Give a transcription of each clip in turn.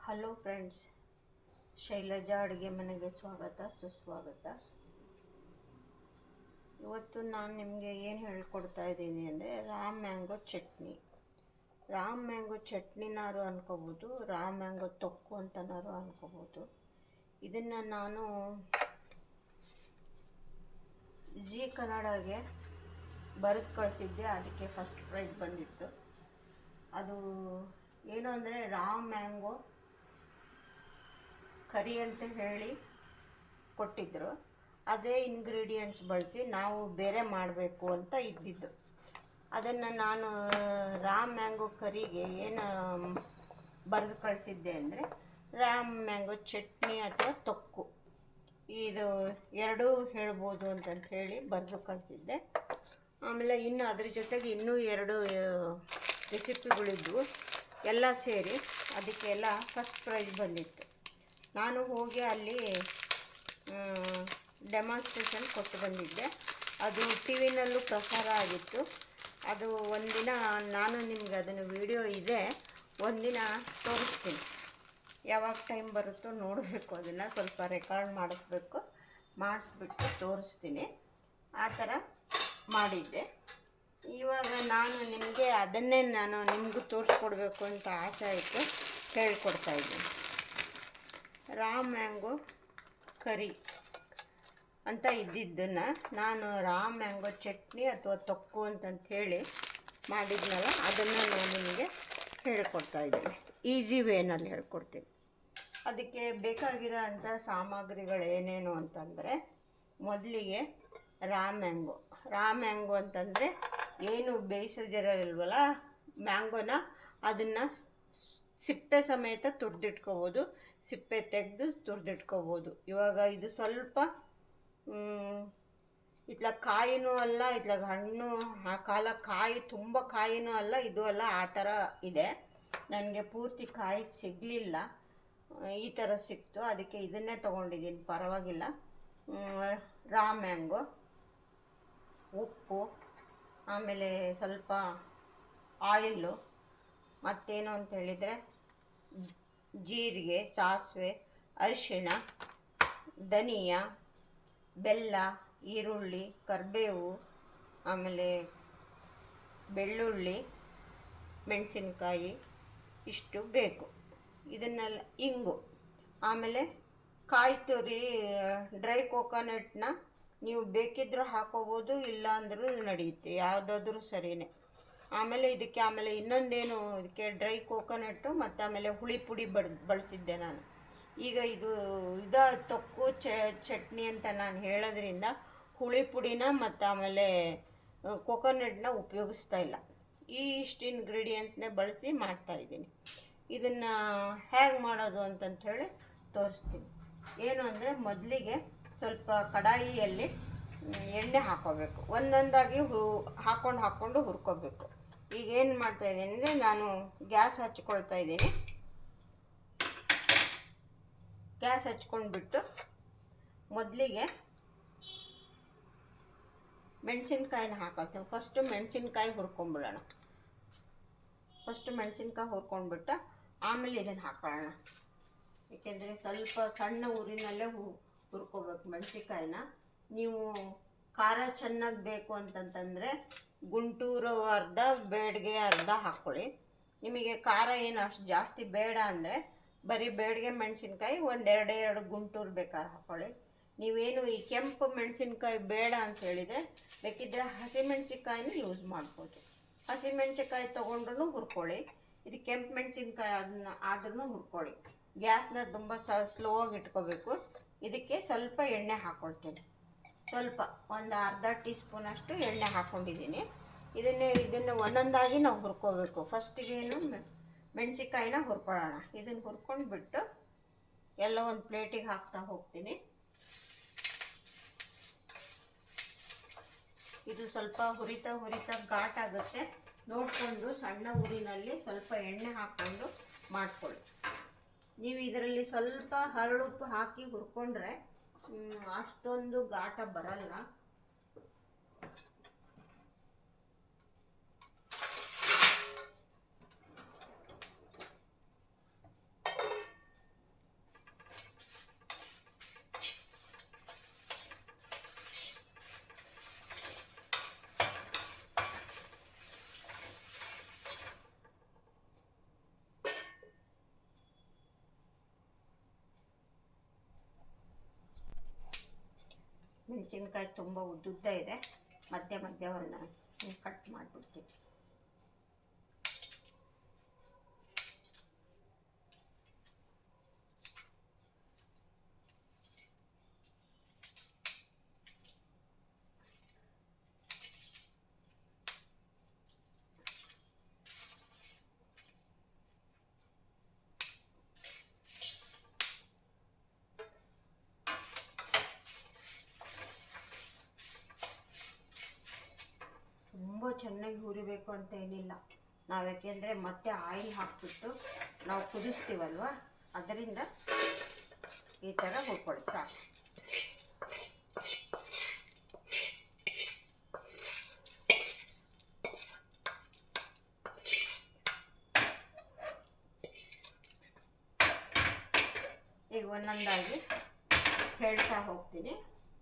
Hello friends, Shailaja ಅಡುಗೆ ಮನೆಗೆ ಸ್ವಾಗತ ಸುಸ್ವಾಗತ. ಇವತ್ತು ನಾನು ನಿಮಗೆ ಏನು ಹೇಳ್ಕೊಡ್ತಾ ಇದ್ದೀನಿ ಅಂದರೆ raw mango chutney. Raw mango ಚಟ್ನಿನಾರು ಅನ್ಕೋಬೋದು, ರಾಮ್ ಮ್ಯಾಂಗೋ ತೊಕ್ಕು ಅಂತನಾರು ಅನ್ಕೋಬೋದು. ಇದನ್ನು ನಾನು ಜೀ ಕನ್ನಡಗೆ ಬರೆದು ಕಳಿಸಿದ್ದೆ, ಅದಕ್ಕೆ ಫಸ್ಟ್ ಪ್ರೈಸ್ ಬಂದಿತ್ತು. ಅದು ಏನು ಅಂದರೆ ರಾಮ್ ಮ್ಯಾಂಗೋ ಕರಿ ಅಂತ ಹೇಳಿ ಕೊಟ್ಟಿದ್ದರು. ಅದೇ ಇಂಗ್ರೀಡಿಯೆಂಟ್ಸ್ ಬಳಸಿ ನಾವು ಬೇರೆ ಮಾಡಬೇಕು ಅಂತ ಇದ್ದಿದ್ದು. ಅದನ್ನು ನಾನು ರಾಮ್ ಮ್ಯಾಂಗೋ ಕರಿಗೆ ಏನು ಬರೆದು ಕಳಿಸಿದ್ದೆ ಅಂದರೆ ರಾಮ್ ಮ್ಯಾಂಗೋ ಚಟ್ನಿ ಅಥವಾ ತೊಕ್ಕು, ಇದು ಎರಡೂ ಹೇಳ್ಬೋದು ಅಂತಂತ ಹೇಳಿ ಬರೆದು ಕಳಿಸಿದ್ದೆ. ಆಮೇಲೆ ಇನ್ನು ಅದ್ರ ಜೊತೆಗೆ ಇನ್ನೂ ಎರಡು ರೆಸಿಪಿಗಳಿದ್ವು, ಎಲ್ಲ ಸೇರಿ ಅದಕ್ಕೆಲ್ಲ ಫಸ್ಟ್ ಪ್ರೈಸ್ ಬಂದಿತ್ತು. ನಾನು ಹೋಗಿ ಅಲ್ಲಿ ಡೆಮಾನ್ಸ್ಟ್ರೇಷನ್ ಕೊಟ್ಟು ಬಂದಿದ್ದೆ. ಅದು ಟಿ ವಿನಲ್ಲೂ ಪ್ರಸಾರ ಆಗಿತ್ತು. ಅದು ಒಂದಿನ ನಾನು ನಿಮ್ಗೆ ಅದನ್ನು ವಿಡಿಯೋ ಇದೆ, ಒಂದಿನ ತೋರಿಸ್ತೀನಿ. ಯಾವಾಗ ಟೈಮ್ ಬರುತ್ತೋ ನೋಡಬೇಕು, ಅದನ್ನು ಸ್ವಲ್ಪ ರೆಕಾರ್ಡ್ ಮಾಡಿಸ್ಬಿಟ್ಟು ತೋರಿಸ್ತೀನಿ. ಆ ಥರ ಮಾಡಿದ್ದೆ. ಇವಾಗ ನಾನು ನಿಮಗೆ ಅದನ್ನೇ ನಿಮಗೂ ತೋರಿಸ್ಕೊಡ್ಬೇಕು ಅಂತ ಆಸೆ ಆಯಿತು, ಹೇಳ್ಕೊಡ್ತಾಯಿದ್ದೀನಿ. ರಾಮ್ ಮ್ಯಾಂಗೋ ಕರಿ ಅಂತ ಇದ್ದಿದ್ದನ್ನು ನಾನು ರಾಮ್ ಮ್ಯಾಂಗೋ ಚಟ್ನಿ ಅಥವಾ ತೊಕ್ಕು ಅಂತಂತ ಹೇಳಿ ಮಾಡಿದ್ನಲ್ಲ, ಅದನ್ನು ನಾನು ನಿಮಗೆ ಹೇಳ್ಕೊಡ್ತಾಯಿದ್ದೀನಿ. ಈಸಿ ವೇನಲ್ಲಿ ಹೇಳ್ಕೊಡ್ತೀನಿ. ಅದಕ್ಕೆ ಬೇಕಾಗಿರೋ ಅಂಥ ಸಾಮಗ್ರಿಗಳು ಏನೇನು ಅಂತಂದರೆ, ಮೊದಲಿಗೆ ರಾಮ್ ಮ್ಯಾಂಗೋ ಅಂತಂದರೆ ಏನು ಬೇಯಿಸೋದಿರಲ್ವಲ್ಲ ಮ್ಯಾಂಗೋನ, ಅದನ್ನು ಸಿಪ್ಪೆ ಸಮೇತ ತುರಿದಿಟ್ಕೋಬೋದು, ಸಿಪ್ಪೆ ತೆಗೆದು ತುರಿದಿಟ್ಕೋಬೋದು. ಇವಾಗ ಇದು ಸ್ವಲ್ಪ ಇತ್ಲಾಗ ಕಾಯಿನೂ ಅಲ್ಲ, ಇತ್ಲಾಗ ಹಣ್ಣು ಕಾಯಿ ತುಂಬ ಕಾಯಿನೂ ಅಲ್ಲ, ಇದು ಅಲ್ಲ, ಆ ಥರ ಇದೆ. ನನಗೆ ಪೂರ್ತಿ ಕಾಯಿ ಸಿಗಲಿಲ್ಲ, ಈ ಥರ ಸಿಕ್ತು, ಅದಕ್ಕೆ ಇದನ್ನೇ ತೊಗೊಂಡಿದ್ದೀನಿ, ಪರವಾಗಿಲ್ಲ. ರಾಮ್ ಮ್ಯಾಂಗೋ, ಉಪ್ಪು, ಆಮೇಲೆ ಸ್ವಲ್ಪ ಆಯಿಲು, ಮತ್ತೇನು ಅಂತ ಹೇಳಿದರೆ ಜೀರಿಗೆ, ಸಾಸಿವೆ, ಅರಿಶಿಣ, ಧನಿಯಾ, ಬೆಲ್ಲ, ಈರುಳ್ಳಿ, ಕರಿಬೇವು, ಆಮೇಲೆ ಬೆಳ್ಳುಳ್ಳಿ, ಮೆಣಸಿನ್ಕಾಯಿ, ಇಷ್ಟು ಬೇಕು. ಇದನ್ನೆಲ್ಲ ಇಂಗು, ಆಮೇಲೆ ಕಾಯಿ ತುರಿ, ಡ್ರೈ ಕೋಕೋನಟ್ನ ನೀವು ಬೇಕಿದ್ರೂ ಹಾಕೋಬೋದು, ಇಲ್ಲ ಅಂದರೂ ನಡೆಯುತ್ತೆ, ಯಾವುದಾದ್ರೂ ಸರಿಯೇ. ಆಮೇಲೆ ಇನ್ನೊಂದೇನು, ಇದಕ್ಕೆ ಡ್ರೈ ಕೋಕೋನಟ್ಟು ಮತ್ತು ಆಮೇಲೆ ಹುಳಿ ಪುಡಿ ಬಳಸಿದ್ದೆ ನಾನು. ಈಗ ಇದು ತೊಕ್ಕು ಚಟ್ನಿ ಅಂತ ನಾನು ಹೇಳೋದ್ರಿಂದ ಹುಳಿ ಪುಡಿನ ಮತ್ತು ಆಮೇಲೆ ಕೋಕೋನಟ್ನ ಉಪಯೋಗಿಸ್ತಾ ಇಲ್ಲ, ಇಷ್ಟು ಇಂಗ್ರೀಡಿಯೆಂಟ್ಸ್ನೇ ಬಳಸಿ ಮಾಡ್ತಾಯಿದ್ದೀನಿ. ಇದನ್ನು ಹೇಗೆ ಮಾಡೋದು ಅಂತಂಥೇಳಿ ತೋರಿಸ್ತೀನಿ. ಏನು ಅಂದರೆ, ಮೊದಲಿಗೆ ಸ್ವಲ್ಪ ಕಡಾಯಿಯಲ್ಲಿ ಎಣ್ಣೆ ಹಾಕ್ಕೋಬೇಕು, ಒಂದೊಂದಾಗಿ ಹಾಕ್ಕೊಂಡು ಹುರ್ಕೋಬೇಕು. ಈಗ ಏನು ಮಾಡ್ತಾಯಿದ್ದೀನಿ ಅಂದರೆ, ನಾನು ಗ್ಯಾಸ್ ಹಚ್ಕೊಳ್ತಾ ಇದ್ದೀನಿ. ಗ್ಯಾಸ್ ಹಚ್ಕೊಂಡ್ಬಿಟ್ಟು ಮೊದಲಿಗೆ ಮೆಣಸಿನ್ಕಾಯಿನ ಹಾಕೋತೀನಿ. ಫಸ್ಟು ಮೆಣಸಿನ್ಕಾಯಿ ಹುರ್ಕೊಂಡ್ಬಿಡೋಣ. ಹುರ್ಕೊಂಡ್ಬಿಟ್ಟು ಆಮೇಲೆ ಇದನ್ನು ಹಾಕೊಳ್ಳೋಣ. ಏಕೆಂದರೆ ಸ್ವಲ್ಪ ಸಣ್ಣ ಊರಿನಲ್ಲೇ ಹುರ್ಕೋಬೇಕು ಮೆಣಸಿನ್ಕಾಯಿನ. ನೀವು ಖಾರ ಚೆನ್ನಾಗಿ ಬೇಕು ಅಂತಂತಂದರೆ ಗುಂಟೂರು ಅರ್ಧ, ಬೇಡಿಗೆ ಅರ್ಧ ಹಾಕ್ಕೊಳ್ಳಿ. ನಿಮಗೆ ಖಾರ ಏನು ಅಷ್ಟು ಜಾಸ್ತಿ ಬೇಡ ಅಂದರೆ ಬರೀ ಬೇಡಿಗೆ ಮೆಣಸಿನ್ಕಾಯಿ ಎರಡು ಗುಂಟೂರು ಬೇಕಾದ್ರೆ ಹಾಕ್ಕೊಳ್ಳಿ. ನೀವೇನು ಈ ಕೆಂಪು ಮೆಣಸಿನ್ಕಾಯಿ ಬೇಡ ಅಂತ ಹೇಳಿದರೆ ಬೇಕಿದ್ದರೆ ಹಸಿಮೆಣ್ಸಿನ್ಕಾಯಿನೂ ಯೂಸ್ ಮಾಡ್ಬೋದು. ಹಸಿಮೆಣ್ಸಿನ್ಕಾಯಿ ತೊಗೊಂಡ್ರೂ ಹುರ್ಕೊಳ್ಳಿ, ಇದು ಕೆಂಪು ಮೆಣಸಿನ್ಕಾಯಿ ಆದ್ರೂ ಹುರ್ಕೊಳ್ಳಿ. ಗ್ಯಾಸ್ನ ತುಂಬ ಸ್ಲೋ ಆಗಿ ಇಟ್ಕೋಬೇಕು. ಇದಕ್ಕೆ ಸ್ವಲ್ಪ ಎಣ್ಣೆ ಹಾಕ್ಕೊಳ್ತೀನಿ, ಸ್ವಲ್ಪ ಒಂದು ಅರ್ಧ ಟೀ ಸ್ಪೂನಷ್ಟು ಎಣ್ಣೆ ಹಾಕ್ಕೊಂಡಿದ್ದೀನಿ. ಇದನ್ನು ಒಂದೊಂದಾಗಿ ನಾವು ಹುರ್ಕೋಬೇಕು. ಫಸ್ಟಿಗೇನು ಮೆಣಸಿನ್ಕಾಯಿನ ಹುರ್ಕೊಳ್ಳೋಣ. ಇದನ್ನು ಹುರ್ಕೊಂಡ್ಬಿಟ್ಟು ಎಲ್ಲ ಒಂದು ಪ್ಲೇಟಿಗೆ ಹಾಕ್ತಾ ಹೋಗ್ತೀನಿ. ಇದು ಸ್ವಲ್ಪ ಹುರಿತಾ ಘಾಟ್ ಆಗುತ್ತೆ, ನೋಡಿಕೊಂಡು ಸಣ್ಣ ಊರಿನಲ್ಲಿ ಸ್ವಲ್ಪ ಎಣ್ಣೆ ಹಾಕ್ಕೊಂಡು ಮಾಡ್ಕೊಳ್ಳಿ. ನೀವು ಇದರಲ್ಲಿ ಸ್ವಲ್ಪ ಹರಳುಪ್ಪು ಹಾಕಿ ಹುರ್ಕೊಂಡ್ರೆ ಅಷ್ಟೊಂದು ಘಾಟ ಬರಲ್ಲ. ಮೆಣಸಿನ್ಕಾಯಿ ತುಂಬ ಉದ್ದುದ್ದ ಇದೆ, ಮಧ್ಯ ಮಧ್ಯವನ್ನು ಕಟ್ ಮಾಡಿಬಿಡ್ತೀನಿ. ತುಂಬ ಚೆನ್ನಾಗಿ ಹುರಿಬೇಕು ಅಂತ ಏನಿಲ್ಲ, ನಾವು ಯಾಕೆಂದರೆ ಮತ್ತೆ ಆಯಿಲ್ ಹಾಕ್ಬಿಟ್ಟು ನಾವು ಕುದಿಸ್ತೀವಲ್ವ, ಅದರಿಂದ ಈ ಥರ ಹುರ್ಕೊಳ್ಳಿ ಸಾಕು. ಈಗ ಒಂದೊಂದಾಗಿ ಹೇಳ್ತಾ ಹೋಗ್ತೀನಿ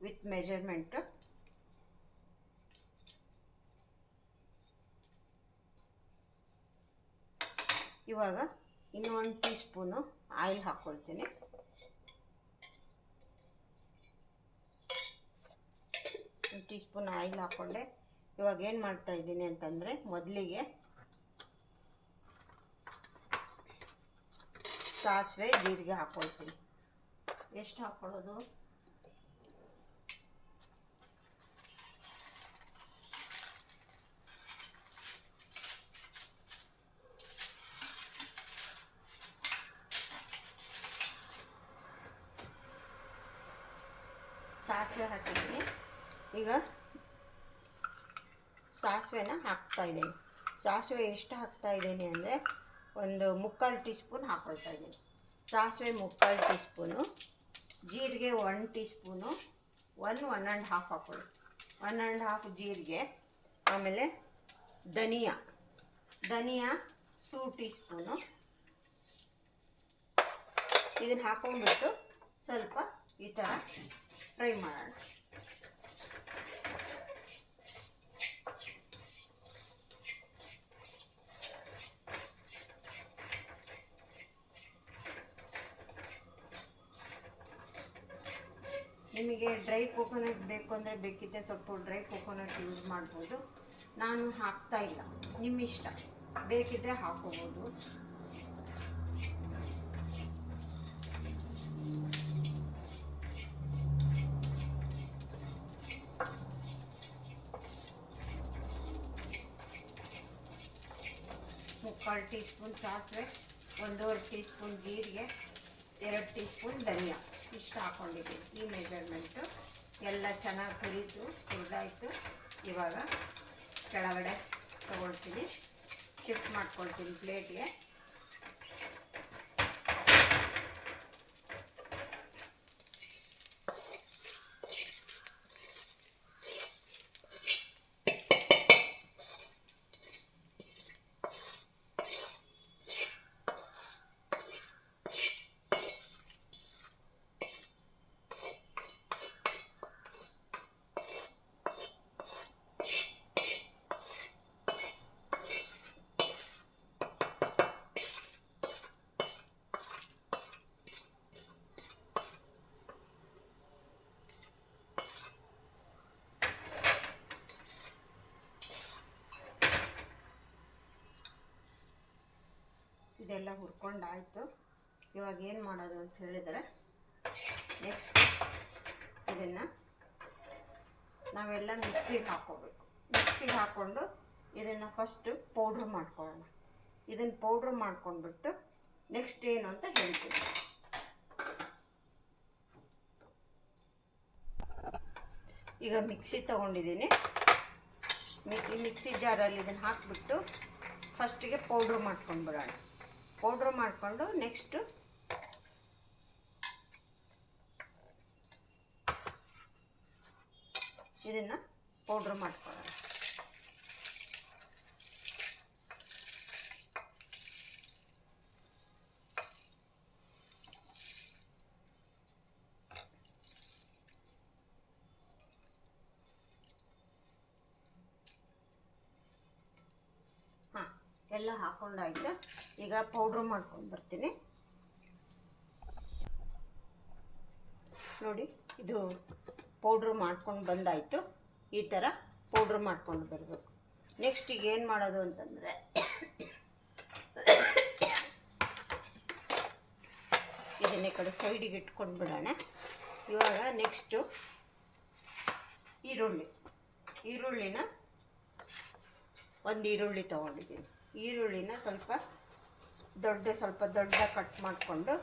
ವಿತ್ ಮೆಜರ್ಮೆಂಟು. ಇವಾಗ ಇನ್ನೂ 1 ಟೀ ಸ್ಪೂನು ಆಯಿಲ್ ಹಾಕ್ಕೊಳ್ತೀನಿ. ಒಂದು ಟೀ ಸ್ಪೂನ್ ಆಯಿಲ್ ಹಾಕ್ಕೊಂಡೆ. ಇವಾಗ ಏನು ಮಾಡ್ತಾ ಇದ್ದೀನಿ ಅಂತಂದರೆ, ಮೊದಲಿಗೆ ಸಾಸಿವೆ ಜೀರಿಗೆ ಹಾಕ್ಕೊಳ್ತೀನಿ. ಎಷ್ಟು ಹಾಕ್ಕೊಳ್ಳೋದು? ಸಾಸಿವೆ ಹಾಕಿದ್ದೀನಿ. ಈಗ ಸಾಸಿವೆನ ಹಾಕ್ತಾಯಿದ್ದೀನಿ. ಸಾಸಿವೆ ಎಷ್ಟು ಹಾಕ್ತಾಯಿದ್ದೀನಿ ಅಂದರೆ, ಒಂದು 3/4 ಟೀ ಸ್ಪೂನ್ ಹಾಕ್ಕೊಳ್ತಾ ಇದ್ದೀನಿ. ಸಾಸಿವೆ 3/4 ಟೀ ಸ್ಪೂನು, ಜೀರಿಗೆ 1 ಟೀ ಸ್ಪೂನು, 1 1/2 ಹಾಕ್ಕೊಳ್ಳಿ. 1 1/2 ಜೀರಿಗೆ. ಆಮೇಲೆ ಧನಿಯಾ 2 ಟೀ ಸ್ಪೂನು. ಇದನ್ನು ಹಾಕೊಂಡ್ಬಿಟ್ಟು ಸ್ವಲ್ಪ ಈ ಥರ ಫ್ರೈ ಮಾಡೋಣ. ನಿಮಗೆ ಡ್ರೈ ಕೋಕೋನಟ್ ಬೇಕು ಅಂದರೆ ಬೇಕಿದ್ದರೆ ಸ್ವಲ್ಪ ಡ್ರೈ ಕೋಕೋನಟ್ ಯೂಸ್ ಮಾಡ್ಬೋದು. ನಾನು ಹಾಕ್ತಾ ಇಲ್ಲ, ನಿಮ್ಮ ಇಷ್ಟ, ಬೇಕಿದ್ದರೆ ಹಾಕ್ಕೋಬೋದು. ಮುಕ್ಕಾಲು ಟೀ ಸ್ಪೂನ್ ಸಾಸಿವೆ, 1.5 ಟೀ ಸ್ಪೂನ್ ಜೀರಿಗೆ, 2 ಟೀ ಸ್ಪೂನ್ ಧನಿಯಾ ಇಷ್ಟು ಹಾಕ್ಕೊಂಡಿದ್ದೀನಿ. ಈ ಮೆಜರ್ಮೆಂಟು ಎಲ್ಲ ಚೆನ್ನಾಗಿ ಹುರಿದಾಯಿತು. ಇವಾಗ ಕೆಳಗಡೆ ತೊಗೊಳ್ತೀನಿ, ಶಿಫ್ಟ್ ಮಾಡ್ಕೊಳ್ತೀನಿ ಪ್ಲೇಟ್ಗೆ. ಇದೆಲ್ಲ ಹುರ್ಕೊಂಡಾಯಿತು. ಇವಾಗ ಏನು ಮಾಡೋದು ಅಂತ ಹೇಳಿದರೆ, ನೆಕ್ಸ್ಟ್ ಇದನ್ನು ನಾವೆಲ್ಲ ಮಿಕ್ಸಿಗೆ ಹಾಕ್ಕೋಬೇಕು. ಮಿಕ್ಸಿಗೆ ಹಾಕ್ಕೊಂಡು ಇದನ್ನು ಫಸ್ಟು ಪೌಡ್ರ್ ಮಾಡ್ಕೊಳ್ಳೋಣ. ಇದನ್ನು ಪೌಡ್ರ್ ಮಾಡ್ಕೊಂಡ್ಬಿಟ್ಟು ನೆಕ್ಸ್ಟ್ ಏನು ಅಂತ ಹೇಳ್ತೀನಿ. ಈಗ ಮಿಕ್ಸಿ ತೊಗೊಂಡಿದ್ದೀನಿ. ಮಿಕ್ಸಿ ಜಾರಲ್ಲಿ ಇದನ್ನು ಹಾಕಿಬಿಟ್ಟು ಫಸ್ಟಿಗೆ ಪೌಡ್ರ್ ಮಾಡ್ಕೊಂಡ್ಬಿಡೋಣ. ಪೌಡ್ರ್ ಮಾಡಿಕೊಂಡು ನೆಕ್ಸ್ಟು ಇದನ್ನು ಪೌಡ್ರ್ ಮಾಡ್ಕೊಳ್ಳೋಣ. ಎಲ್ಲ ಹಾಕೊಂಡಾಯ್ತು. ಈಗ ಪೌಡ್ರ್ ಮಾಡ್ಕೊಂಡು ಬರ್ತೀನಿ. ನೋಡಿ, ಇದು ಪೌಡ್ರ್ ಮಾಡ್ಕೊಂಡು ಬಂದಾಯಿತು. ಈ ಥರ ಪೌಡ್ರ್ ಮಾಡ್ಕೊಂಡು ಬರಬೇಕು. ನೆಕ್ಸ್ಟ್ ಈಗ ಏನು ಮಾಡೋದು ಅಂತಂದರೆ, ಇದನ್ನೇ ಕಡೆ ಸೈಡಿಗೆ ಇಟ್ಕೊಂಡು ಬಿಡೋಣ. ಇವಾಗ ನೆಕ್ಸ್ಟು ಈರುಳ್ಳಿನ ಒಂದು ಈರುಳ್ಳಿ ತೊಗೊಂಡಿದ್ದೀನಿ. ಈರುಳ್ಳಿನ ಸ್ವಲ್ಪ ದೊಡ್ಡ ಕಟ್ ಮಾಡಿಕೊಂಡು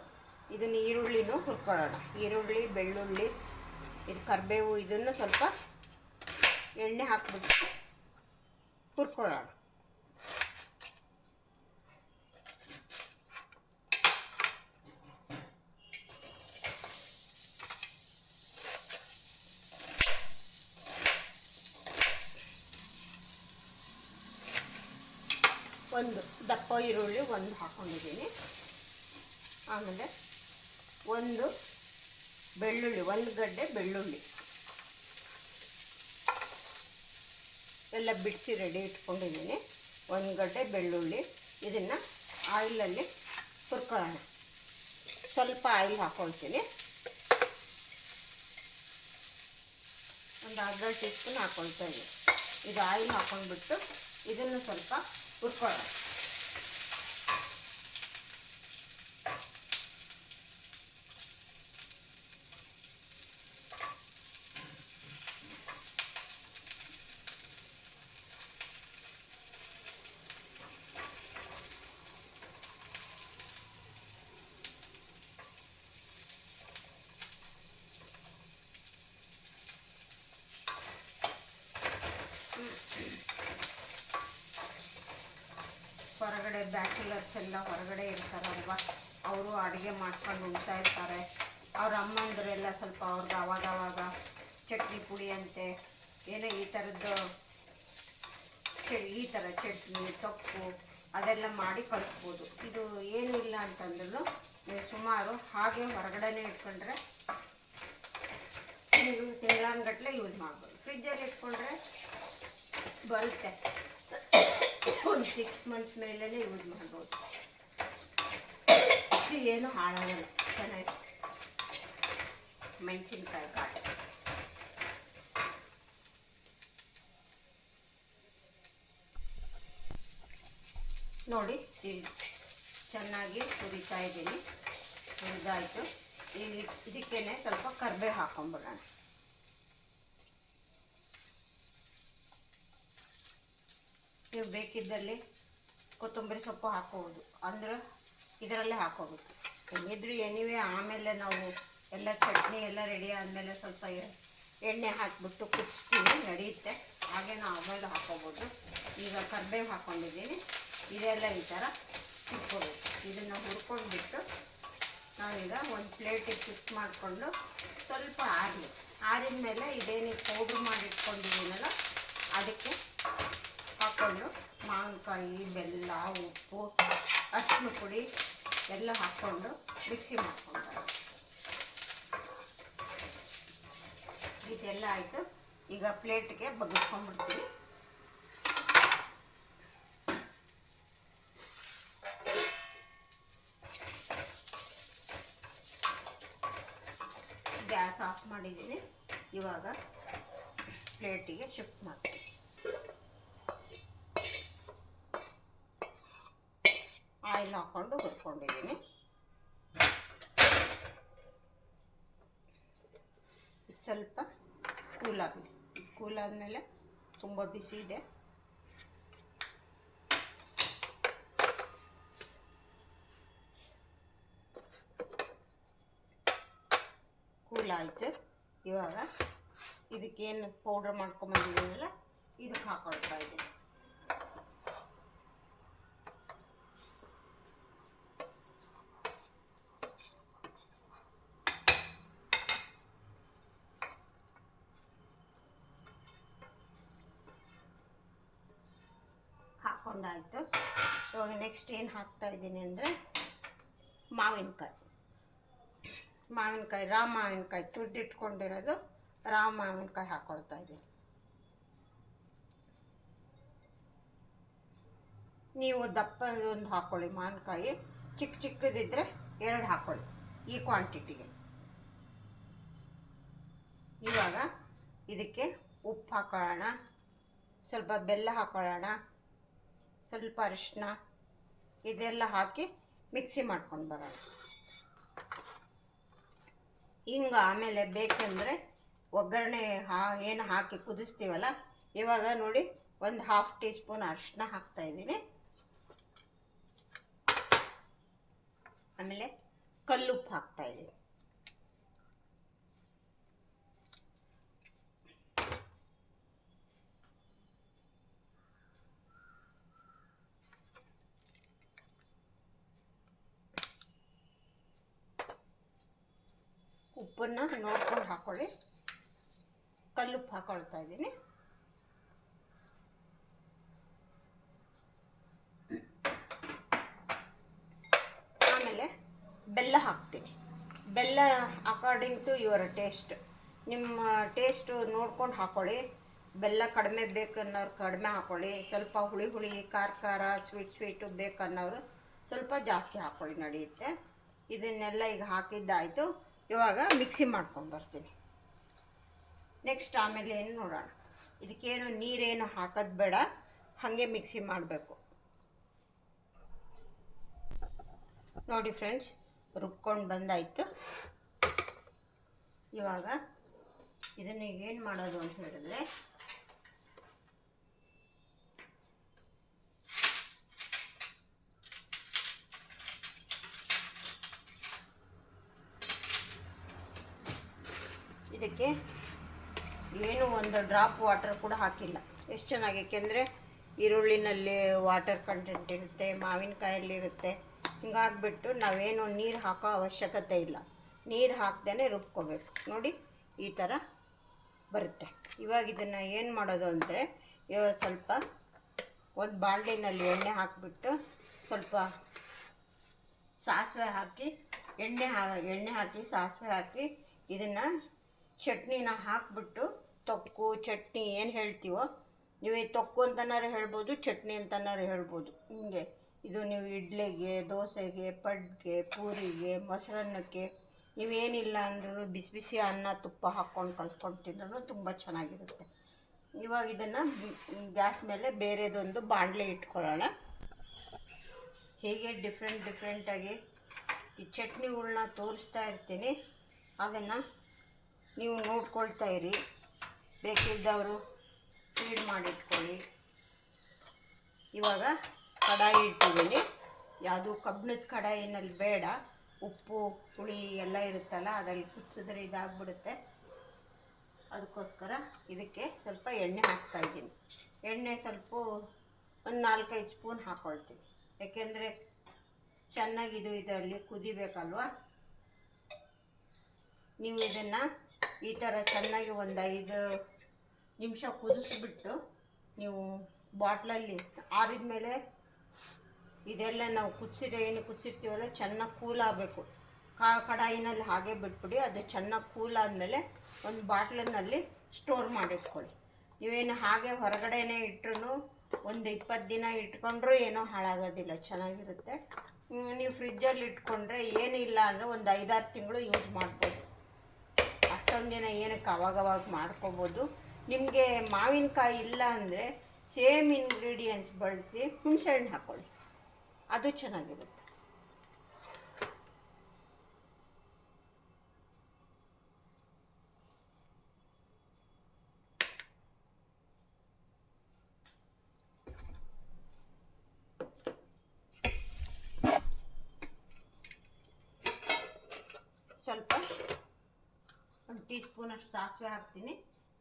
ಇದನ್ನು ಈರುಳ್ಳಿನೂ ಹುರ್ಕೊಳ್ಳೋಣ. ಈರುಳ್ಳಿ, ಬೆಳ್ಳುಳ್ಳಿ, ಇದು ಕರಿಬೇವು, ಇದನ್ನು ಸ್ವಲ್ಪ ಎಣ್ಣೆ ಹಾಕ್ಬಿಟ್ಟು ಹುರ್ಕೊಳ್ಳೋಣ. ಒಂದು ದಪ್ಪ ಈರುಳ್ಳಿ ಒಂದು ಹಾಕ್ಕೊಂಡಿದ್ದೀನಿ. ಆಮೇಲೆ ಒಂದು ಗಡ್ಡೆ ಬೆಳ್ಳುಳ್ಳಿ ಎಲ್ಲ ಬಿಡಿಸಿ ರೆಡಿ ಇಟ್ಕೊಂಡಿದ್ದೀನಿ. ಒಂದು ಗಡ್ಡೆ ಬೆಳ್ಳುಳ್ಳಿ, ಇದನ್ನು ಆಯಿಲಲ್ಲಿ ಹುರ್ಕೊಳ್ಳೋಣ. ಸ್ವಲ್ಪ ಆಯಿಲ್ ಹಾಕ್ಕೊಳ್ತೀನಿ, ಒಂದು ಅರ್ಧ ಟೀ ಸ್ಪೂನ್ ಹಾಕ್ಕೊಳ್ತಾ ಇದ್ದೀನಿ. ಇದು ಆಯಿಲ್ ಹಾಕ್ಕೊಂಡ್ಬಿಟ್ಟು ಇದನ್ನು ಸ್ವಲ್ಪ ಹುರ್ಕೊಳ್ಳೋಣ. ಹೊರಗಡೆ ಬ್ಯಾಚುಲರ್ಸ್ ಎಲ್ಲ ಹೊರಗಡೆ ಇರ್ತಾರಲ್ವ, ಅವರು ಅಡುಗೆ ಮಾಡ್ಕೊಂಡು ಉಣ್ತಾ ಇರ್ತಾರೆ. ಅವ್ರ ಅಮ್ಮಂದರೆಲ್ಲ ಸ್ವಲ್ಪ ಅವ್ರಿಗೆ ಆವಾಗವಾಗ ಚಟ್ನಿ ಪುಡಿ ಅಂತೆ ಏನೋ ಈ ಥರ ಚಟ್ನಿ, ತೊಪ್ಪು ಅದೆಲ್ಲ ಮಾಡಿ ಕಳಿಸ್ಬೋದು. ಇದು ಏನೂ ಇಲ್ಲ ಅಂತಂದ್ರೂ ನೀವು ಸುಮಾರು ಹಾಗೆ ಹೊರಗಡೆನೇ ಇಟ್ಕೊಂಡ್ರೆ ನೀವು ತಿಂಗಳಾನ್ಗಟ್ಲೆ ಯೂಸ್ ಮಾಡ್ಬೋದು. ಫ್ರಿಜ್ಜಲ್ಲಿ ಇಟ್ಕೊಂಡ್ರೆ ಬರುತ್ತೆ, ಒಂದು 6 months ಮೇಲೇ ಯೂಸ್ ಮಾಡ್ಬೋದು. ಏನು ಹಾಳಾಗಲ್ಲ, ಚೆನ್ನಾಗಿ. ಮೆಣಸಿನ್ಕಾಯಿ ಕಾಟ ನೋಡಿ, ಚೆನ್ನಾಗಿ ಹುರಿತಾ ಇದ್ದೀನಿ. ಹುರಿದಾಯಿತು. ಇದಕ್ಕೇನೆ ಸ್ವಲ್ಪ ಕರಿಬೇವು ಹಾಕೊಂಡ್ಬಿಡೋಣ. ನೀವು ಬೇಕಿದ್ದಲ್ಲಿ ಕೊತ್ತಂಬರಿ ಸೊಪ್ಪು ಹಾಕೋಬೋದು, ಅಂದರೆ ಇದರಲ್ಲೇ ಹಾಕೋಬೇಕು. ಹೆಂಗಿದ್ರು ಎನಿವೆ ಆಮೇಲೆ ನಾವು ಎಲ್ಲ ಚಟ್ನಿ ಎಲ್ಲ ರೆಡಿ ಆದಮೇಲೆ ಸ್ವಲ್ಪ ಎಣ್ಣೆ ಹಾಕಿಬಿಟ್ಟು ಕುದಿಸ್ತೀನಿ, ನಡೆಯುತ್ತೆ. ಹಾಗೆ ನಾವು ಆಮೇಲೆ ಹಾಕೋಬೋದು. ಈಗ ಕರಿಬೇವು ಹಾಕ್ಕೊಂಡಿದ್ದೀನಿ. ಇದೆಲ್ಲ ಈ ಥರ ಹುರ್ಕೋಬೇಕು. ಇದನ್ನು ಹುರ್ಕೊಂಡ್ಬಿಟ್ಟು ನಾವೀಗ ಒಂದು ಪ್ಲೇಟಿಗೆ ಶಿಫ್ಟ್ ಮಾಡಿಕೊಂಡು ಸ್ವಲ್ಪ ಆರಿದ ಮೇಲೆ ಇದೇನಿಗೆ ಪೌಡ್ರ್ ಮಾಡಿ ಇಟ್ಕೊಂಡಿದ್ದೀನಲ್ಲ ಅದಕ್ಕೆ ಹಾಕ್ಕೊಂಡು ಮಾವಿನಕಾಯಿ, ಬೆಲ್ಲ, ಉಪ್ಪು, ಅರಿಶಿನ ಪುಡಿ ಎಲ್ಲ ಹಾಕ್ಕೊಂಡು ಮಿಕ್ಸಿ ಮಾಡ್ಕೊಂಡು ಇದೆಲ್ಲ ಆಯಿತು. ಈಗ ಪ್ಲೇಟ್ಗೆ ಬಗ್ಗಿಸ್ಕೊಂಡ್ಬಿಡ್ತೀನಿ. ಗ್ಯಾಸ್ ಆಫ್ ಮಾಡಿದ್ದೀನಿ. ಇವಾಗ ಪ್ಲೇಟಿಗೆ ಶಿಫ್ಟ್ ಮಾಡ್ತೀನಿ. ಆಯಿಲ್ ಹಾಕ್ಕೊಂಡು ಹುರ್ಕೊಂಡಿದ್ದೀನಿ. ಸ್ವಲ್ಪ ಕೂಲಾಗಲಿ. ಕೂಲಾದಮೇಲೆ ತುಂಬ ಬಿಸಿ ಇದೆ. ಕೂಲಾಯಿತು. ಇವಾಗ ಇದಕ್ಕೇನು ಪೌಡ್ರ್ ಮಾಡ್ಕೊಂಬಂದಿದ್ದೀನಲ್ಲ ಇದಕ್ಕೆ ಹಾಕ್ಕೊಳ್ತಾ ಇದ್ದೀನಿ. ಹಾಕ್ಕೊಂಡಾಯಿತು. ಇವಾಗ ನೆಕ್ಸ್ಟ್ ಏನು ಹಾಕ್ತಾಯಿದ್ದೀನಿ ಅಂದರೆ ಮಾವಿನಕಾಯಿ, ರಾ ಮಾವಿನಕಾಯಿ ತುರಿದಿಟ್ಕೊಂಡಿರೋದು ರಾ ಮಾವಿನಕಾಯಿ ಹಾಕ್ಕೊಳ್ತಾ ಇದ್ದೀನಿ. ನೀವು ದಪ್ಪದೊಂದು ಹಾಕ್ಕೊಳ್ಳಿ ಮಾವಿನಕಾಯಿ, ಚಿಕ್ಕದಿದ್ದರೆ 2 ಹಾಕ್ಕೊಳ್ಳಿ ಈ ಕ್ವಾಂಟಿಟಿಗೆ. ಇವಾಗ ಇದಕ್ಕೆ ಉಪ್ಪು ಹಾಕೊಳ್ಳೋಣ, ಸ್ವಲ್ಪ ಬೆಲ್ಲ ಹಾಕೊಳ್ಳೋಣ, ಸ್ವಲ್ಪ ಅರಿಶಿನ, ಇದೆಲ್ಲ ಹಾಕಿ ಮಿಕ್ಸಿ ಮಾಡ್ಕೊಂಡು ಬರೋಣ. ಹಿಂಗೆ ಆಮೇಲೆ ಬೇಕೆಂದರೆ ಒಗ್ಗರಣೆ ಏನು ಹಾಕಿ ಕುದಿಸ್ತೀವಲ್ಲ, ಇವಾಗ ನೋಡಿ ಒಂದು 1/2 ಟೀ ಸ್ಪೂನ್ ಅರಿಶಿನ ಹಾಕ್ತಾಯಿದ್ದೀನಿ. ಆಮೇಲೆ ಕಲ್ಲುಪ್ಪು ಹಾಕ್ತಾಯಿದ್ದೀನಿ. ಉಪ್ಪನ್ನು ನೋಡ್ಕೊಂಡು ಹಾಕ್ಕೊಳ್ಳಿ. ಕಲ್ಲುಪ್ಪು ಹಾಕ್ಕೊಳ್ತಾ ಇದ್ದೀನಿ. ಆಮೇಲೆ ಬೆಲ್ಲ ಹಾಕ್ತೀನಿ. ಬೆಲ್ಲ ಅಕಾರ್ಡಿಂಗ್ ಟು ಯುವರ್ ಟೇಸ್ಟ್, ನಿಮ್ಮ ಟೇಸ್ಟು ನೋಡ್ಕೊಂಡು ಹಾಕ್ಕೊಳ್ಳಿ. ಬೆಲ್ಲ ಕಡಿಮೆ ಬೇಕನ್ನೋರು ಕಡಿಮೆ ಹಾಕ್ಕೊಳ್ಳಿ, ಸ್ವಲ್ಪ ಹುಳಿ ಹುಳಿ ಖಾರ ಸ್ವೀಟು ಬೇಕನ್ನೋರು ಸ್ವಲ್ಪ ಜಾಸ್ತಿ ಹಾಕ್ಕೊಳ್ಳಿ, ನಡೆಯುತ್ತೆ. ಇದನ್ನೆಲ್ಲ ಈಗ ಹಾಕಿದ್ದಾಯಿತು. ಇವಾಗ ಮಿಕ್ಸಿ ಮಾಡ್ಕೊಂಡು ಬರ್ತೀನಿ. ನೆಕ್ಸ್ಟ್ ಆಮೇಲೆ ಏನು ನೋಡೋಣ. ಇದಕ್ಕೇನು ನೀರೇನು ಹಾಕೋದು ಬೇಡ, ಹಾಗೆ ಮಿಕ್ಸಿ ಮಾಡಬೇಕು. ನೋಡಿ ಫ್ರೆಂಡ್ಸ್, ರುಬ್ಕೊಂಡು ಬಂದಾಯಿತು. ಇವಾಗ ಇದನ್ನು ಏನು ಮಾಡೋದು ಅಂತ ಹೇಳಿದ್ರೆ, ಇದಕ್ಕೆ ಏನು ಒಂದು ಡ್ರಾಪ್ ವಾಟರ್ ಕೂಡ ಹಾಕಿಲ್ಲ. ಎಷ್ಟು ಚೆನ್ನಾಗಿ, ಏಕೆಂದರೆ ಈರುಳ್ಳಿನಲ್ಲಿ ವಾಟರ್ ಕಂಟೆಂಟ್ ಇರುತ್ತೆ, ಮಾವಿನಕಾಯಲ್ಲಿರುತ್ತೆ. ಹಿಂಗಾಗ್ಬಿಟ್ಟು ನಾವೇನು ನೀರು ಹಾಕೋ ಅವಶ್ಯಕತೆ ಇಲ್ಲ. ನೀರು ಹಾಕ್ದೇ ರುಬ್ಕೋಬೇಕು. ನೋಡಿ ಈ ಥರ ಬರುತ್ತೆ. ಇವಾಗ ಇದನ್ನು ಏನು ಮಾಡೋದು ಅಂದರೆ, ಇವಾಗ ಸ್ವಲ್ಪ ಒಂದು ಬಾಣಲಿನಲ್ಲಿ ಎಣ್ಣೆ ಹಾಕಿಬಿಟ್ಟು ಸ್ವಲ್ಪ ಸಾಸಿವೆ ಹಾಕಿ, ಎಣ್ಣೆ ಹಾಕಿ ಸಾಸಿವೆ ಹಾಕಿ ಇದನ್ನು ಚಟ್ನಿನ ಹಾಕಿಬಿಟ್ಟು, ತೊಕ್ಕು ಚಟ್ನಿ ಏನು ಹೇಳ್ತೀವೋ, ನೀವು ತೊಕ್ಕು ಅಂತನಾರು ಹೇಳ್ಬೋದು, ಚಟ್ನಿ ಅಂತನಾರು ಹೇಳ್ಬೋದು. ಹಿಂಗೆ ಇದು ನೀವು ಇಡ್ಲಿಗೆ, ದೋಸೆಗೆ, ಪಡ್ಗೆ, ಪೂರಿಗೆ, ಮೊಸರನ್ನಕ್ಕೆ, ನೀವೇನಿಲ್ಲ ಅಂದ್ರೂ ಬಿಸಿ ಬಿಸಿ ಅನ್ನ ತುಪ್ಪ ಹಾಕ್ಕೊಂಡು ಕಲ್ಸ್ಕೊಂಡು ತಿಂದ್ರೂ ತುಂಬ ಚೆನ್ನಾಗಿರುತ್ತೆ. ಇವಾಗ ಇದನ್ನು ಗ್ಯಾಸ್ ಮೇಲೆ ಬೇರೆದೊಂದು ಬಾಣಲೆ ಇಟ್ಕೊಳ್ಳೋಣ. ಹೀಗೆ ಡಿಫ್ರೆಂಟಾಗಿ ಈ ಚಟ್ನಿಗಳ್ನ ತೋರಿಸ್ತಾ ಇರ್ತೀನಿ, ಅದನ್ನು ನೀವು ನೋಡ್ಕೊಳ್ತಾ ಇರಿ. ಬೇಕಿದ್ದವರು ಫೀಡ್ ಮಾಡಿಟ್ಕೊಳ್ಳಿ. ಇವಾಗ ಕಡಾಯಿ ಇಟ್ಟಿದ್ದೀನಿ. ಯಾವುದು ಕಬ್ಬಿಣದ ಕಡಾಯಿನಲ್ಲಿ ಬೇಡ, ಉಪ್ಪು ಹುಳಿ ಎಲ್ಲ ಇರುತ್ತಲ್ಲ, ಅದರಲ್ಲಿ ಕುದಿಸಿದ್ರೆ ಇದಾಗ್ಬಿಡುತ್ತೆ. ಅದಕ್ಕೋಸ್ಕರ ಇದಕ್ಕೆ ಸ್ವಲ್ಪ ಎಣ್ಣೆ ಹಾಕ್ತಾಯಿದ್ದೀನಿ. ಎಣ್ಣೆ ಸ್ವಲ್ಪ ಒಂದು 4-5 ಸ್ಪೂನ್ ಹಾಕ್ಕೊಳ್ತೀನಿ, ಯಾಕೆಂದರೆ ಚೆನ್ನಾಗಿದು ಇದರಲ್ಲಿ ಕುದಿಬೇಕಲ್ವ. ನೀವು ಇದನ್ನು ಈ ಥರ ಚೆನ್ನಾಗಿ ಒಂದು 5 ನಿಮಿಷ ಕುದಿಸ್ಬಿಟ್ಟು ನೀವು ಬಾಟ್ಲಲ್ಲಿ ಆರಿದ ಮೇಲೆ ಇದೆಲ್ಲ ನಾವು ಏನು ಕುದಿಸಿರ್ತೀವಲ್ಲ ಚೆನ್ನಾಗಿ ಕೂಲ್ ಆಗಬೇಕು. ಕಡಾಯಿನಲ್ಲಿ ಹಾಗೆ ಬಿಟ್ಬಿಡಿ. ಅದು ಚೆನ್ನಾಗಿ ಕೂಲ್ ಆದಮೇಲೆ ಒಂದು ಬಾಟ್ಲಿನಲ್ಲಿ ಸ್ಟೋರ್ ಮಾಡಿಟ್ಕೊಳ್ಳಿ. ನೀವೇನು ಹಾಗೆ ಹೊರಗಡೆನೇ ಇಟ್ಟರು ಒಂದು 20 ದಿನ ಇಟ್ಕೊಂಡ್ರೂ ಏನೂ ಹಾಳಾಗೋದಿಲ್ಲ, ಚೆನ್ನಾಗಿರುತ್ತೆ. ನೀವು ಫ್ರಿಜ್ಜಲ್ಲಿ ಇಟ್ಕೊಂಡ್ರೆ ಏನಿಲ್ಲ ಅಂದರೆ ಒಂದು 5-6 ತಿಂಗಳು ಯೂಸ್ ಮಾಡ್ಬೋದು. ಅಷ್ಟೊಂದು ದಿನ ಏನಕ್ಕೆ ಅವಾಗವಾಗ ಮಾಡ್ಕೋಬೋದು. ನಿಮಗೆ ಮಾವಿನಕಾಯಿ ಇಲ್ಲ ಅಂದರೆ ಸೇಮ್ ಇಂಗ್ರೀಡಿಯೆಂಟ್ಸ್ ಬಳಸಿ ಹುಣಸೆಹಣ್ಣು ಹಾಕ್ಕೊಳ್ಳಿ, ಅದು ಚೆನ್ನಾಗಿರುತ್ತೆ. ಸ್ವಲ್ಪ 1 ಟೀ ಸ್ಪೂನಷ್ಟು ಸಾಸಿವೆ ಹಾಕ್ತೀನಿ.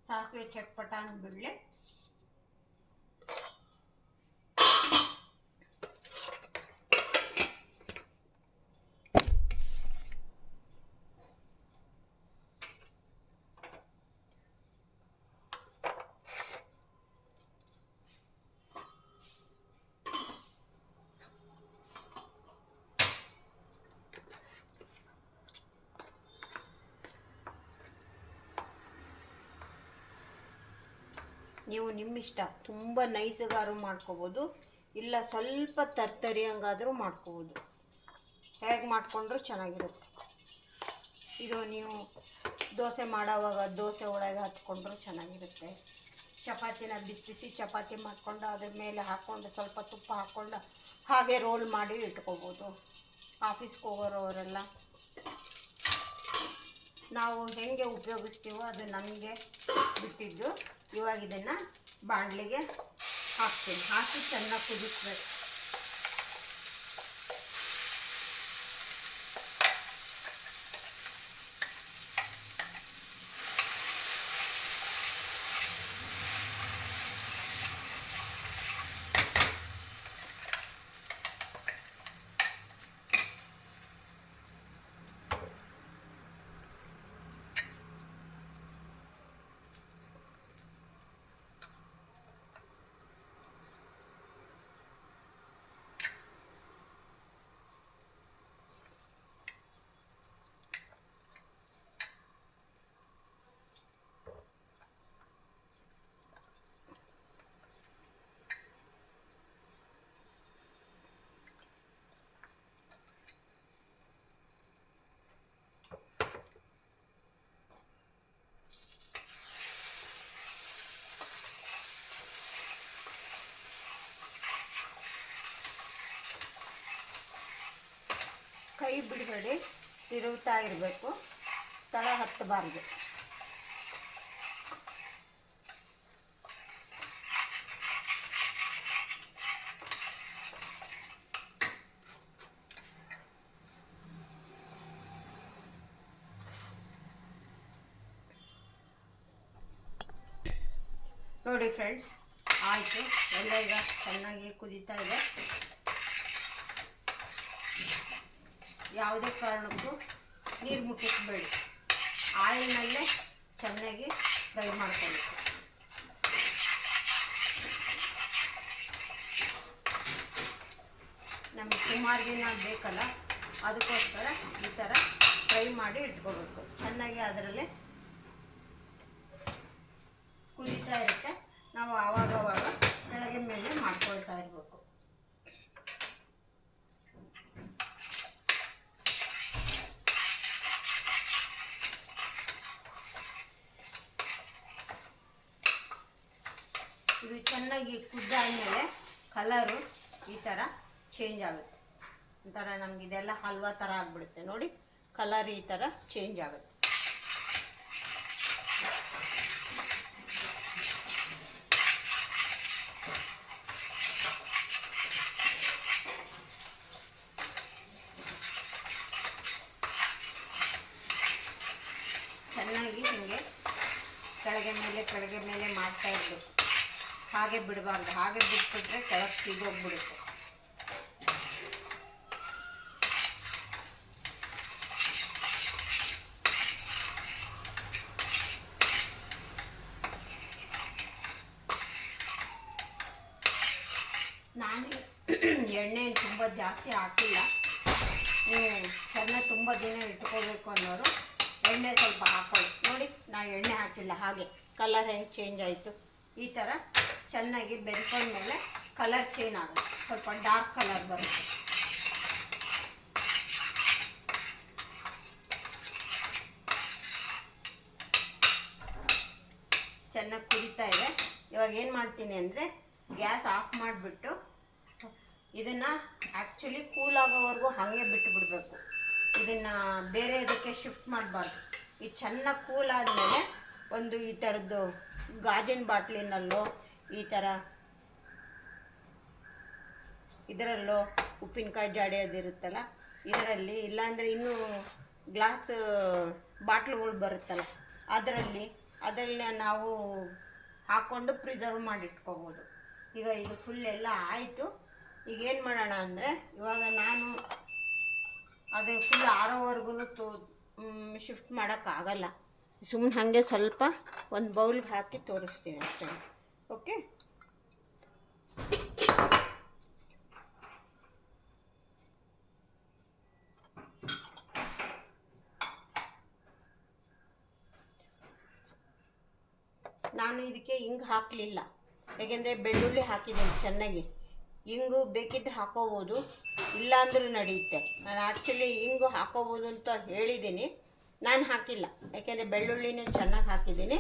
ಸಾಸಿವೆ ಚಟ್ಪಟ ಅಂದ್ಬಿಡಲೆ. ನೀವು ನಿಮ್ಮಿಷ್ಟ, ತುಂಬ ನೈಸ್ಗಾರು ಮಾಡ್ಕೋಬೋದು, ಇಲ್ಲ ಸ್ವಲ್ಪ ತರ್ತರಿ ಹಂಗಾದರೂ ಮಾಡ್ಕೋಬೋದು. ಹೇಗೆ ಮಾಡಿಕೊಂಡ್ರೂ ಚೆನ್ನಾಗಿರುತ್ತೆ. ಇದು ನೀವು ದೋಸೆ ಮಾಡೋವಾಗ ದೋಸೆ ಒಳಗೆ ಹಚ್ಕೊಂಡ್ರೂ ಚೆನ್ನಾಗಿರುತ್ತೆ. ಚಪಾತಿನ ಬಿಸಿ ಬಿಸಿ ಚಪಾತಿ ಮಾಡಿಕೊಂಡು ಅದ್ರ ಮೇಲೆ ಹಾಕ್ಕೊಂಡು ಸ್ವಲ್ಪ ತುಪ್ಪ ಹಾಕ್ಕೊಂಡು ಹಾಗೆ ರೋಲ್ ಮಾಡಿ ಇಟ್ಕೋಬೋದು. ಆಫೀಸ್ಗೆ ಹೋಗೋರವರೆಲ್ಲ ನಾವು ಹೇಗೆ ಉಪಯೋಗಿಸ್ತೀವೋ ಅದು ನಮಗೆ ಬಿಟ್ಟಿದ್ದು. ಇವಾಗ ಇದನ್ನು ಬಾಣಲಿಗೆ ಹಾಕ್ತೀನಿ. ಹಾಕಿ ಚೆನ್ನಾಗಿ ಕುದಿಸ್ಬೇಕು. ಕೈ ಬಿಡಬೇಡಿ, ತಿರುಗ್ತಾ ಇರಬೇಕು, ತಳ ಹತ್ತಬಾರ್ದು. ನೋಡಿ ಫ್ರೆಂಡ್ಸ್, ಆಯಿತು. ಎಲ್ಲ ಈಗ ಚೆನ್ನಾಗಿ ಕುದೀತಾ ಇದೆ. ಯಾವುದೇ ಕಾರಣಕ್ಕೂ ನೀರು ಮುಟ್ಟಿಸಬೇಡಿ. ಆಯಿಲ್ನಲ್ಲೇ ಚೆನ್ನಾಗಿ ಫ್ರೈ ಮಾಡ್ಕೊಬೇಕು. ನಮಗೆ ಸುಮಾರು ದಿನ ಬೇಕಲ್ಲ, ಅದಕ್ಕೋಸ್ಕರ ಈ ಥರ ಫ್ರೈ ಮಾಡಿ ಇಟ್ಕೋಬೇಕು. ಚೆನ್ನಾಗಿ ಅದರಲ್ಲೇ ಕುದೀತಾ ಇರುತ್ತೆ. ನಾವು ಆವಾಗವಾಗ ಕೆಳಗೆ ಮೇಲೆ ಮಾಡ್ಕೊಳ್ತಾ ಇರಬೇಕು. ಇದು ಚೆನ್ನಾಗಿ ಕುದ್ದಾದ್ಮೇಲೆ ಕಲರು ಈ ಥರ ಚೇಂಜ್ ಆಗುತ್ತೆ. ಒಂಥರ ನಮಗಿದೆಲ್ಲ ಹಲ್ವಾ ಥರ ಆಗಿಬಿಡುತ್ತೆ. ನೋಡಿ, ಕಲರ್ ಈ ಥರ ಚೇಂಜ್ ಆಗುತ್ತೆ. ಚೆನ್ನಾಗಿ ಹೀಗೆ ಕೆಳಗೆ ಮೇಲೆ ಮಾಡ್ತಾ ಇರಬೇಕು. ಹಾಗೆ ಬಿಡಬಾರ್ದು. ಹಾಗೆ ಬಿಟ್ಬಿಟ್ರೆ ಕೆಳಗೆ ಸಿಗೋಗ್ಬಿಡುತ್ತೆ. ನಾನು ಎಣ್ಣೆ ತುಂಬ ಜಾಸ್ತಿ ಹಾಕಿಲ್ಲ. ನೀವು ಚೆನ್ನಾಗಿ ತುಂಬ ದಿನ ಇಟ್ಕೋಬೇಕು ಅನ್ನೋರು ಎಣ್ಣೆ ಸ್ವಲ್ಪ ಹಾಕೊಳ್ಳಿ. ನೋಡಿ, ನಾನು ಎಣ್ಣೆ ಹಾಕಿಲ್ಲ. ಹಾಗೆ ಕಲರ್ ಹೆಂಗೆ ಚೇಂಜ್ ಆಯಿತು. ಈ ಥರ ಚೆನ್ನಾಗಿ ಬೆಂದ್ಕೊಂಡ್ಮೇಲೆ ಕಲರ್ ಚೇಂಜ್ ಆಗುತ್ತೆ. ಸ್ವಲ್ಪ ಡಾರ್ಕ್ ಕಲರ್ ಬರುತ್ತೆ. ಚೆನ್ನಾಗಿ ಕುದೀತಾ ಇದೆ. ಇವಾಗ ಏನು ಮಾಡ್ತೀನಿ ಅಂದರೆ ಗ್ಯಾಸ್ ಆಫ್ ಮಾಡಿಬಿಟ್ಟು ಇದನ್ನು ಆ್ಯಕ್ಚುಲಿ ಕೂಲ್ ಆಗೋವರೆಗೂ ಹಾಗೆ ಬಿಟ್ಟು ಬಿಡಬೇಕು. ಇದನ್ನು ಬೇರೆ ಇದಕ್ಕೆ ಶಿಫ್ಟ್ ಮಾಡಬಾರ್ದು. ಇದು ಚೆನ್ನಾಗಿ ಕೂಲ್ ಆದಮೇಲೆ ಒಂದು ಈ ಥರದ್ದು ಗಾಜಿನ ಬಾಟ್ಲಿನಲ್ಲೋ ಈ ಥರ ಇದರಲ್ಲೋ ಉಪ್ಪಿನಕಾಯಿ ಜಾಡಿ ಅದಿರುತ್ತಲ್ಲ ಇದರಲ್ಲಿ, ಇಲ್ಲಾಂದರೆ ಇನ್ನೂ ಗ್ಲಾಸ್ ಬಾಟ್ಲುಗಳು ಬರುತ್ತಲ್ಲ ಅದರಲ್ಲಿ ನಾವು ಹಾಕ್ಕೊಂಡು ಪ್ರಿಸರ್ವ್ ಮಾಡಿಟ್ಕೋಬೋದು. ಈಗ ಇದು ಫುಲ್ ಎಲ್ಲ ಆಯಿತು. ಈಗ ಏನು ಮಾಡೋಣ ಅಂದರೆ, ಇವಾಗ ನಾನು ಅದು ಫುಲ್ ಆರೋವರೆಗೂ ಶಿಫ್ಟ್ ಮಾಡೋಕ್ಕಾಗಲ್ಲ. ಸುಮ್ಮನೆ ಹಾಗೆ ಸ್ವಲ್ಪ ಒಂದು ಬೌಲ್ಗೆ ಹಾಕಿ ತೋರಿಸ್ತೀನಿ ಅಷ್ಟೇ. ಓಕೆ, ನಾನು ಇದಕ್ಕೆ ಹಿಂಗೆ ಹಾಕಲಿಲ್ಲ, ಯಾಕೆಂದರೆ ಬೆಳ್ಳುಳ್ಳಿ ಹಾಕಿದ್ದೀನಿ ಚೆನ್ನಾಗಿ. ಹಿಂಗು ಬೇಕಿದ್ರೆ ಹಾಕೋಬೋದು, ಇಲ್ಲಾಂದ್ರೂ ನಡೆಯುತ್ತೆ. ನಾನು ಆ್ಯಕ್ಚುಲಿ ಹಿಂಗು ಹಾಕೋಬೋದು ಅಂತ ಹೇಳಿದ್ದೀನಿ. ನಾನು ಹಾಕಿಲ್ಲ, ಯಾಕೆಂದರೆ ಬೆಳ್ಳುಳ್ಳಿನೇ ಚೆನ್ನಾಗಿ ಹಾಕಿದ್ದೀನಿ,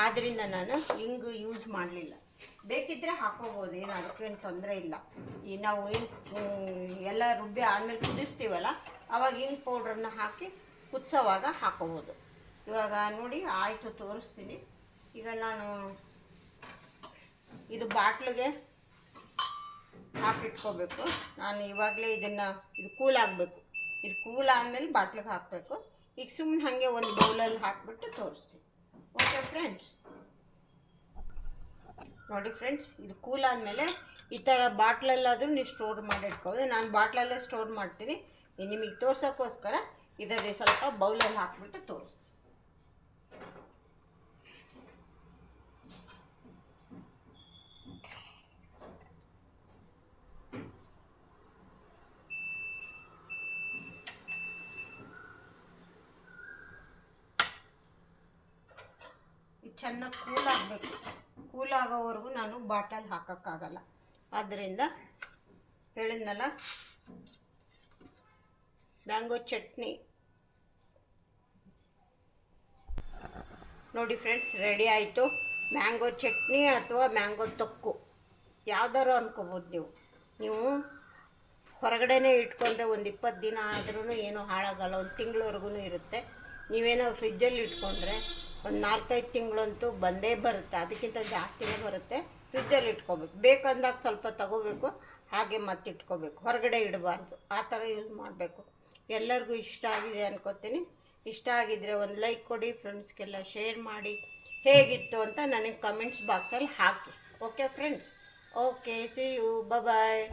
ಆದ್ದರಿಂದ ನಾನು ಹಿಂಗು ಯೂಸ್ ಮಾಡಲಿಲ್ಲ. ಬೇಕಿದ್ದರೆ ಹಾಕೋಬೋದು, ಏನು ಅದಕ್ಕೇನು ತೊಂದರೆ ಇಲ್ಲ. ಈ ನಾವು ಎಲ್ಲ ರುಬ್ಬಿ ಆದಮೇಲೆ ಕುದಿಸ್ತೀವಲ್ಲ, ಆವಾಗ ಹಿಂಗ್ ಪೌಡ್ರನ್ನ ಹಾಕಿ ಕುದಿಸೋವಾಗ ಹಾಕೋಬೋದು. ಇವಾಗ ನೋಡಿ ಆಯಿತು, ತೋರಿಸ್ತೀನಿ. ಈಗ ನಾನು ಇದು ಬಾಟ್ಲಿಗೆ ಹಾಕಿಟ್ಕೋಬೇಕು. ನಾನು ಇವಾಗಲೇ ಇದು ಕೂಲ್ ಆಗಬೇಕು. ಇದು ಕೂಲ್ ಆದಮೇಲೆ ಬಾಟ್ಲಿಗೆ ಹಾಕಬೇಕು. ಈಗ ಸುಮ್ಮನೆ ಹಾಗೆ ಒಂದು ಬೌಲಲ್ಲಿ ಹಾಕಿಬಿಟ್ಟು ತೋರಿಸ್ತೀನಿ. ಓಕೆ ಫ್ರೆಂಡ್ಸ್, ನೋಡಿ ಫ್ರೆಂಡ್ಸ್, ಇದು ಕೂಲ್ ಆದಮೇಲೆ ಈ ಥರ ಬಾಟ್ಲಲ್ಲಾದರೂ ನೀವು ಸ್ಟೋರ್ ಮಾಡಿ ಇಟ್ಕೋಬೋದು. ನಾನು ಬಾಟ್ಲಲ್ಲೇ ಸ್ಟೋರ್ ಮಾಡ್ತೀನಿ. ನಿಮಗೆ ತೋರ್ಸೋಕ್ಕೋಸ್ಕರ ಇದರಲ್ಲಿ ಸ್ವಲ್ಪ ಬೌಲಲ್ಲಿ ಹಾಕಿಬಿಟ್ಟು ತೋರಿಸ್ತೀನಿ. ಚೆನ್ನಾಗಿ ಕೂಲ್ ಆಗಬೇಕು. ಕೂಲ್ ಆಗೋವರೆಗೂ ನಾನು ಬಾಟಲ್ ಹಾಕೋಕ್ಕಾಗಲ್ಲ. ಆದ್ದರಿಂದ ಹೇಳಿದ್ನಲ್ಲ, ಮ್ಯಾಂಗೋ ಚಟ್ನಿ ನೋಡಿ ಫ್ರೆಂಡ್ಸ್, ರೆಡಿ ಆಯಿತು. ಮ್ಯಾಂಗೋ ಚಟ್ನಿ ಅಥವಾ ಮ್ಯಾಂಗೋ ತೊಕ್ಕು ಯಾವ್ದಾರು ಅನ್ಕೋಬೋದು. ನೀವು ಹೊರಗಡೆನೇ ಇಟ್ಕೊಂಡ್ರೆ ಒಂದು 20 ದಿನ ಆದ್ರೂ ಏನೂ ಹಾಳಾಗಲ್ಲ, ಒಂದು ತಿಂಗಳವರೆಗೂ ಇರುತ್ತೆ. ನೀವೇನೋ ಫ್ರಿಜ್ಜಲ್ಲಿ ಇಟ್ಕೊಂಡ್ರೆ ಒಂದು 4-5 ತಿಂಗಳಂತೂ ಬಂದೇ ಬರುತ್ತೆ, ಅದಕ್ಕಿಂತ ಜಾಸ್ತಿನೇ ಬರುತ್ತೆ. ಫ್ರಿಜ್ಜಲ್ಲಿ ಇಟ್ಕೋಬೇಕು, ಬೇಕಂದಾಗ ಸ್ವಲ್ಪ ತಗೋಬೇಕು, ಹಾಗೆ ಮತ್ತೆ ಇಟ್ಕೋಬೇಕು, ಹೊರಗಡೆ ಇಡಬಾರ್ದು. ಆ ಥರ ಯೂಸ್ ಮಾಡಬೇಕು. ಎಲ್ಲರಿಗೂ ಇಷ್ಟ ಆಗಿದೆ ಅನ್ಕೋತೀನಿ. ಇಷ್ಟ ಆಗಿದ್ದರೆ ಒಂದು ಲೈಕ್ ಕೊಡಿ, ಫ್ರೆಂಡ್ಸ್ಗೆಲ್ಲ ಶೇರ್ ಮಾಡಿ. ಹೇಗಿತ್ತು ಅಂತ ನನಗೆ ಕಮೆಂಟ್ಸ್ ಬಾಕ್ಸಲ್ಲಿ ಹಾಕಿ. Okay friends, okay, see you, bye.